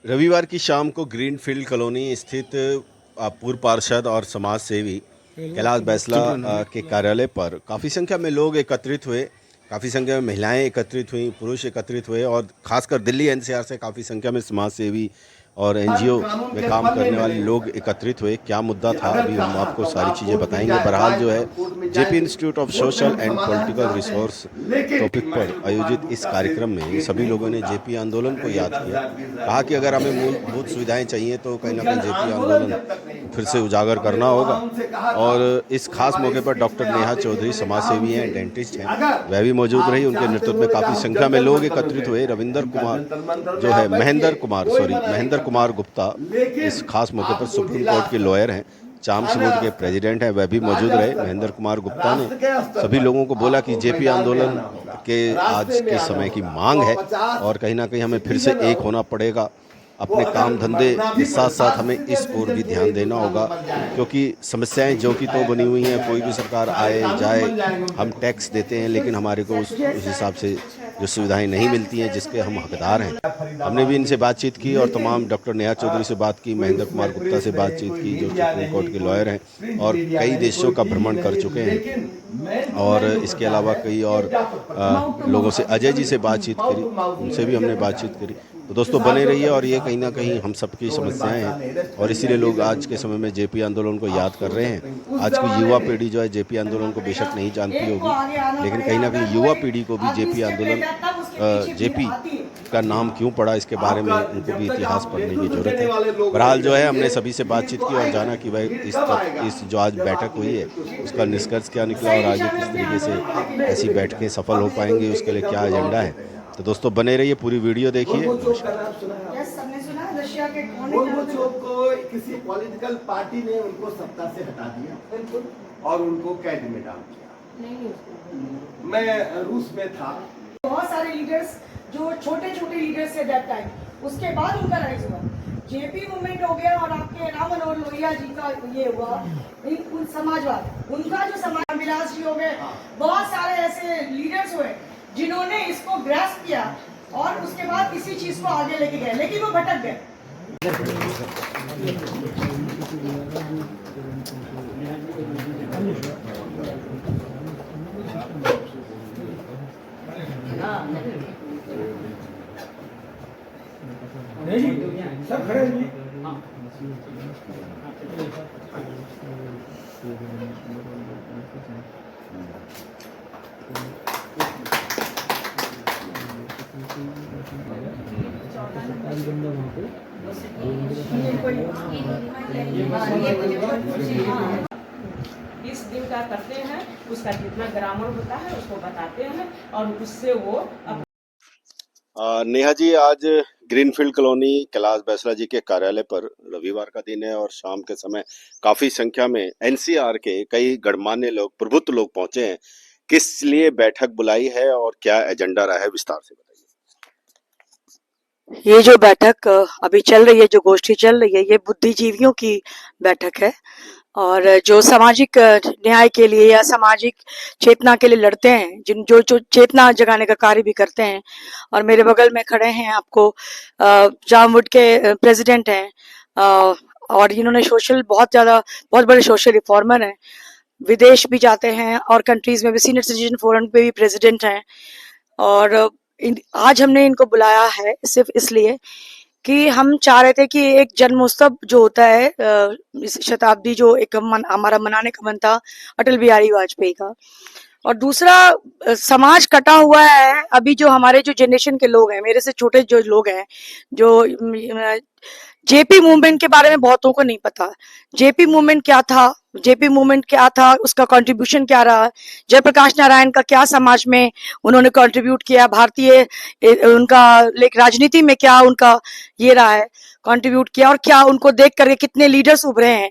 रविवार की शाम को ग्रीनफील्ड कॉलोनी स्थित पूर्व पार्षद और समाज सेवी कैलाश बैसला के कार्यालय पर काफ़ी संख्या में लोग एकत्रित हुए। काफ़ी संख्या में महिलाएं एकत्रित हुई, पुरुष एकत्रित हुए और खासकर दिल्ली एनसीआर से काफ़ी संख्या में समाज सेवी और एनजीओ में काम करने वाले लोग एकत्रित हुए। क्या मुद्दा था अभी हम आपको सारी चीज़ें बताएंगे। बहरहाल जो है JP institute of social and political resource topic पर आयोजित इस कार्यक्रम में सभी लोगों ने जेपी आंदोलन को याद किया। कहा कि अगर हमें मूलभूत सुविधाएं चाहिए तो कहीं ना कहीं जेपी आंदोलन फिर से उजागर करना होगा। और इस खास मौके पर डॉक्टर नेहा चौधरी समाज सेवी हैं, डेंटिस्ट हैं, वह भी मौजूद रही। उनके नेतृत्व में काफ़ी संख्या में लोग एकत्रित हुए। रविंदर कुमार जो है महेंद्र कुमार गुप्ता इस खास मौके पर सुप्रीम कोर्ट के लॉयर हैं, चाम्स वुड के प्रेसिडेंट हैं, वह भी मौजूद रहे। महेंद्र कुमार गुप्ता ने सभी लोगों को बोला कि जेपी आंदोलन के आज के समय की मांग है और कहीं ना कहीं हमें फिर से एक होना पड़ेगा। अपने काम धंधे के साथ साथ हमें इस ओर भी ध्यान देना होगा, क्योंकि समस्याएं जो कि तो बनी हुई हैं। कोई भी सरकार आए जाए, हम टैक्स देते हैं लेकिन हमारे को उस हिसाब से जो सुविधाएं नहीं मिलती हैं जिसके हम हकदार हैं। हमने भी इनसे बातचीत की और तमाम डॉक्टर नेहा चौधरी से बात की, महेंद्र कुमार गुप्ता से बातचीत की जो सुप्रीम कोर्ट के लॉयर हैं और कई देशों का भ्रमण कर चुके हैं। और इसके अलावा कई और लोगों से, अजय जी से बातचीत करी, उनसे भी हमने बातचीत करी। तो दोस्तों बने रहिए। और ये कहीं ना कहीं हम सबकी समस्याएं हैं और इसीलिए लोग आज के समय में जेपी आंदोलन को याद कर रहे हैं। आज की युवा पीढ़ी जो है जेपी आंदोलन को बेशक नहीं जानती होगी, लेकिन कहीं ना कहीं युवा पीढ़ी को भी जेपी आंदोलन, जेपी का नाम क्यों पड़ा इसके बारे में उनको भी इतिहास पढ़ने की जरूरत है। बहरहाल जो है हमने सभी से बातचीत की और जाना कि भाई इस जो आज बैठक हुई है उसका निष्कर्ष क्या निकला और आगे किस तरीके से ऐसी बैठकें सफल हो पाएंगी, उसके लिए क्या एजेंडा है। तो दोस्तों बने रहिए, पूरी वीडियो देखिए। रशिया के गोर्बाचोव को किसी पॉलिटिकल पार्टी ने उनको सत्ता से हटा दिया, बिल्कुल, और उनको कैद में डाल दिया। नहीं, मैं रूस में था। बहुत सारे लीडर्स जो छोटे छोटे लीडर्स थे दैट टाइम, उसके बाद उनका राइज हुआ, जेपी मूवमेंट हो गया और आपके राम मनोहर लोहिया जी का ये हुआ, उन समाजवाद, उनका जो समाज विलास जी हो गए, बहुत सारे ऐसे लीडर्स हुए जिन्होंने इसको ग्रास्प किया और उसके बाद इसी चीज को आगे लेके गए, लेकिन वो भटक गए। सब खड़े हैं। इस दिन का करते हैं, उसका कितना ग्रामर होता है उसको बताते हैं और उससे वो नेहा जी, आज ग्रीनफील्ड कॉलोनी कैलाश बैसला जी के कार्यालय पर रविवार का दिन है और शाम के समय काफी संख्या में एनसीआर के कई गणमान्य लोग, प्रबुद्ध लोग पहुंचे हैं। किस लिए बैठक बुलाई है और क्या एजेंडा रहा है, विस्तार से बताइए। ये जो बैठक अभी चल रही है, जो गोष्ठी चल रही है, ये बुद्धिजीवियों की बैठक है और जो सामाजिक न्याय के लिए या सामाजिक चेतना के लिए लड़ते हैं, जिन जो जो चेतना जगाने का कार्य भी करते हैं। और मेरे बगल में खड़े हैं आपको जामवुड के प्रेसिडेंट हैं और इन्होंने बहुत बड़े सोशल रिफॉर्मर हैं, विदेश भी जाते हैं और कंट्रीज में भी सीनियर सिटीजन फोरम पे भी प्रेसिडेंट हैं। और आज हमने इनको बुलाया है सिर्फ इसलिए कि हम चाह रहे थे कि एक जन्मोत्सव जो होता है इस शताब्दी, जो एक हमारा मनाने का मन था अटल बिहारी वाजपेयी का, और दूसरा समाज कटा हुआ है। अभी जो हमारे जो जनरेशन के लोग हैं, मेरे से छोटे जो लोग हैं, जो जेपी मूवमेंट के बारे में बहुतों को नहीं पता। जेपी मूवमेंट क्या था, उसका कंट्रीब्यूशन क्या रहा, जयप्रकाश नारायण का क्या समाज में उन्होंने कंट्रीब्यूट किया, भारतीय उनका राजनीति में क्या उनका ये रहा है कंट्रीब्यूट किया, और क्या उनको देख करके कितने लीडर्स उभरे हैं।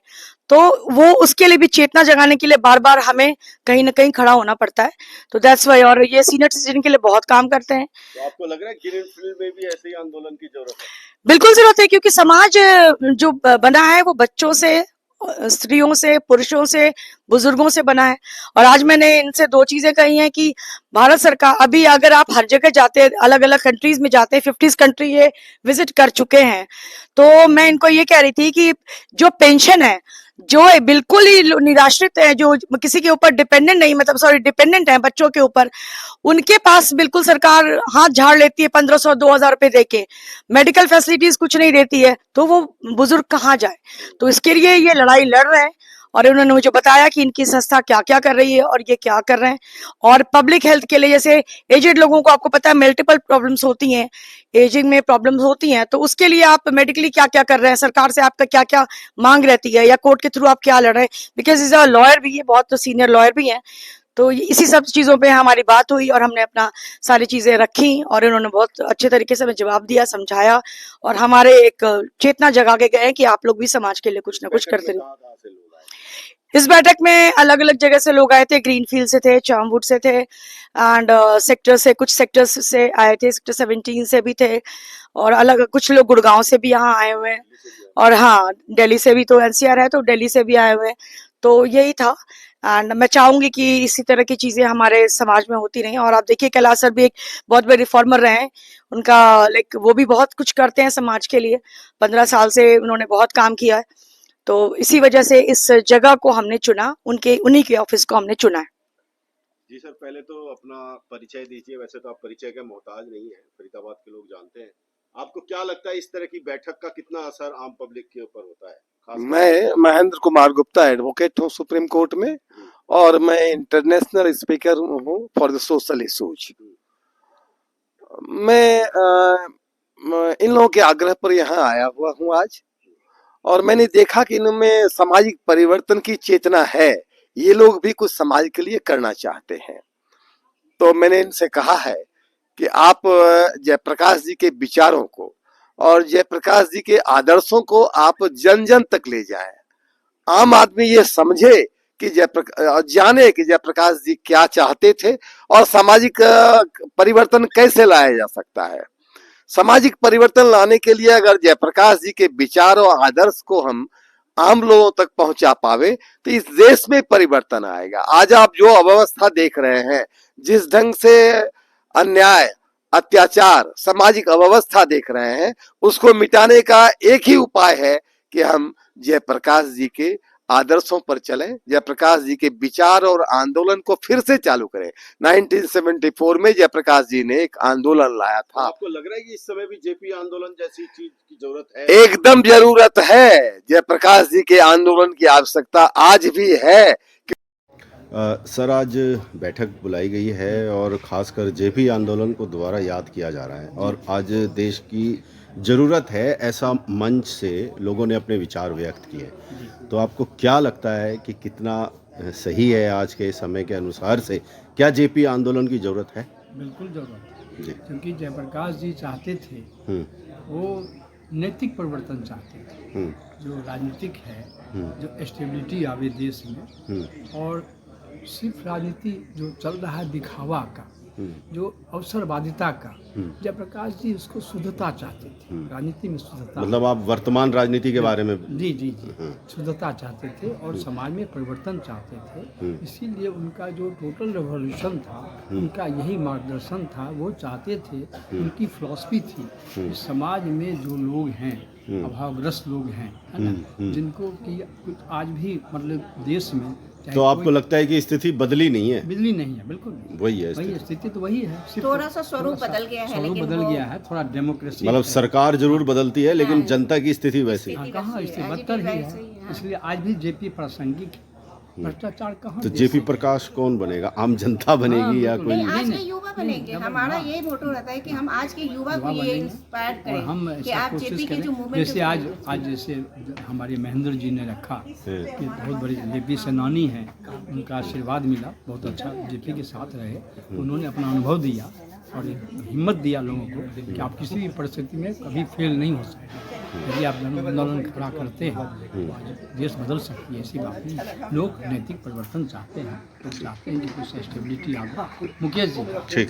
तो वो उसके लिए भी चेतना जगाने के लिए बार बार हमें कहीं ना कहीं खड़ा होना पड़ता है। तो दैट्स वाई, और ये सीनियर सिटीजन के लिए बहुत काम करते हैं। तो आपको लग रहा है ग्रीनफील्ड में भी ऐसे ही आंदोलन की जरूरत है? बिल्कुल जरूरत है, क्योंकि समाज जो बना है वो बच्चों से स्त्रियों से, पुरुषों से, बुजुर्गों से बना है। और आज मैंने इनसे 2 चीजें कही हैं कि भारत सरकार, अभी अगर आप हर जगह जाते हैं, अलग अलग कंट्रीज में जाते हैं, 50 कंट्री ये विजिट कर चुके हैं, तो मैं इनको ये कह रही थी कि जो पेंशन है, जो बिल्कुल ही निराश्रित है, जो किसी के ऊपर डिपेंडेंट नहीं, मतलब सॉरी डिपेंडेंट है बच्चों के ऊपर, उनके पास बिल्कुल सरकार हाथ झाड़ लेती है 1500 2000 रुपए देके, मेडिकल फैसिलिटीज कुछ नहीं देती है, तो वो बुजुर्ग कहाँ जाए। तो इसके लिए ये लड़ाई लड़ रहे हैं और इन्होंने मुझे बताया कि इनकी संस्था क्या क्या कर रही है और ये क्या कर रहे हैं। और पब्लिक हेल्थ के लिए, जैसे एजेड लोगों को आपको पता है मल्टीपल प्रॉब्लम्स होती हैं, एजिंग में प्रॉब्लम्स होती हैं, तो उसके लिए आप मेडिकली क्या क्या कर रहे हैं, सरकार से आपका क्या क्या मांग रहती है, या कोर्ट के थ्रू आप क्या लड़ रहे हैं, बिकॉज इज अ लॉयर भी है, बहुत सीनियर लॉयर भी हैं। तो इसी सब चीजों पे हमारी बात हुई और हमने अपना सारी चीजें रखी और इन्होंने बहुत अच्छे तरीके से हमें जवाब दिया, समझाया और हमारे एक चेतना जगा के गए कि आप लोग भी समाज के लिए कुछ ना कुछ करते रहिए। इस बैठक में अलग अलग जगह से लोग आए थे, ग्रीनफील्ड से थे, चामवुड से थे, एंड सेक्टर से, कुछ सेक्टर्स से आए थे, सेक्टर 17 से भी थे, और अलग कुछ लोग गुड़गांव से भी यहाँ आए हुए हैं, और हाँ दिल्ली से भी, तो एनसीआर है तो दिल्ली से भी आए हुए हैं। तो यही था, एंड मैं चाहूंगी कि इसी तरह की चीजें हमारे समाज में होती रहें। और आप देखिए कैलाश सर भी एक बहुत बड़े रिफॉर्मर रहे हैं, उनका लाइक वो भी बहुत कुछ करते हैं समाज के लिए, 15 साल से उन्होंने बहुत काम किया है। तो इसी वजह से इस जगह को हमने चुना, उन्हीं के ऑफिस को हमने चुना है। जी सर, पहले तो अपना परिचय दीजिए। वैसे तो आप परिचय के मोहताज नहीं है, फरीदाबाद के लोग जानते हैं। आपको क्या लगता है इस तरह की बैठक का कितना असर आम पब्लिक के ऊपर होता है? मैं महेंद्र कुमार गुप्ता एडवोकेट हूँ सुप्रीम कोर्ट में, और मैं इंटरनेशनल स्पीकर हूँ फॉर द सोशल इश्यूज। मैं इन लोगों के आग्रह पर यहाँ आया हुआ हूँ आज, और मैंने देखा कि इनमें सामाजिक परिवर्तन की चेतना है, ये लोग भी कुछ समाज के लिए करना चाहते हैं। तो मैंने इनसे कहा है कि आप जयप्रकाश जी के विचारों को और जयप्रकाश जी के आदर्शों को आप जन जन तक ले जाएं। आम आदमी ये समझे कि जाने कि जयप्रकाश जी क्या चाहते थे और सामाजिक परिवर्तन कैसे लाया जा सकता है। सामाजिक परिवर्तन लाने के लिए अगर जयप्रकाश जी के विचार और आदर्श को हम आम लोगों तक पहुंचा पावे तो इस देश में परिवर्तन आएगा। आज आप जो अव्यवस्था देख रहे हैं, जिस ढंग से अन्याय, अत्याचार, सामाजिक अव्यवस्था देख रहे हैं, उसको मिटाने का एक ही उपाय है कि हम जयप्रकाश जी के आदर्शों पर चलें, जयप्रकाश जी के विचार और आंदोलन को फिर से चालू करें। 1974 में जयप्रकाश जी ने एक आंदोलन लाया था। आपको लग रहा है कि इस समय भी जेपी आंदोलन जैसी चीज की जरूरत है? एकदम जरूरत है। जयप्रकाश जी के आंदोलन की आवश्यकता आज भी है। सर, आज बैठक बुलाई गई है और खासकर जेपी आंदोलन को दोबारा याद किया जा रहा है, और आज देश की ज़रूरत है ऐसा मंच से लोगों ने अपने विचार व्यक्त किए। तो आपको क्या लगता है कि कितना सही है आज के समय के अनुसार से, क्या जेपी आंदोलन की ज़रूरत है? बिल्कुल ज़रूरत है जी। क्योंकि जयप्रकाश जी चाहते थे, वो नैतिक परिवर्तन चाहते थे, जो राजनीतिक है, जो स्टेबिलिटी आवे देश में, और सिर्फ राजनीति जो चल रहा है दिखावा का, जो अवसरवादिता का, जयप्रकाश जी उसको शुद्धता चाहते थे, राजनीति में शुद्धता। मतलब आप वर्तमान राजनीति के बारे में? जी जी जी, शुद्धता चाहते थे और समाज में परिवर्तन चाहते थे। इसीलिए उनका जो टोटल रेवोल्यूशन था, उनका यही मार्गदर्शन था। वो चाहते थे, उनकी फिलॉसफी थी कि समाज में जो लोग हैं, अभावग्रस्त लोग हैं, है ना, जिनको कि कुछ आज भी मतलब देश में, तो आपको लगता है कि स्थिति बदली नहीं है? बदली नहीं है, बिल्कुल नहीं। वही है वही स्थिति तो वही है, सिर्फ थोड़ा सा स्वरूप बदल गया है, स्वरूप लेकिन बदल वो गया है, थोड़ा डेमोक्रेसी, मतलब सरकार जरूर बदलती है लेकिन जनता की स्थिति वैसी। हाँ, कहाँ इससे बदतर ही है। इसलिए आज भी जेपी प्रासंगिक है, भ्रष्टाचार कहाँ। तो जेपी प्रकाश कौन बनेगा? आम जनता बनेगी या कोई? नहीं, आज के युवा बनेंगे। हमारा यही मोटो रहता है कि हम आज के युवा को ये इंस्पायर और करें हम कि ऐसा आप कोशिश जेपी की करें, जो मूवमेंट, जैसे आज जैसे हमारे महेंद्र जी ने रखा कि बहुत बड़ी जेपी सेनानी है, उनका आशीर्वाद मिला, बहुत अच्छा जेपी के साथ रहे, उन्होंने अपना अनुभव दिया और हिम्मत दिया लोगों को कि आप किसी भी परिस्थिति में कभी फेल नहीं हो सकते। यदि आप आंदोलन खड़ा करते हैं तो आज देश बदल सकती है, ऐसी बात नहीं। लोग नैतिक परिवर्तन चाहते हैं, तो चाहते हैं कि कुछ स्टेबिलिटी आए। मुकेश जी। ठीक है।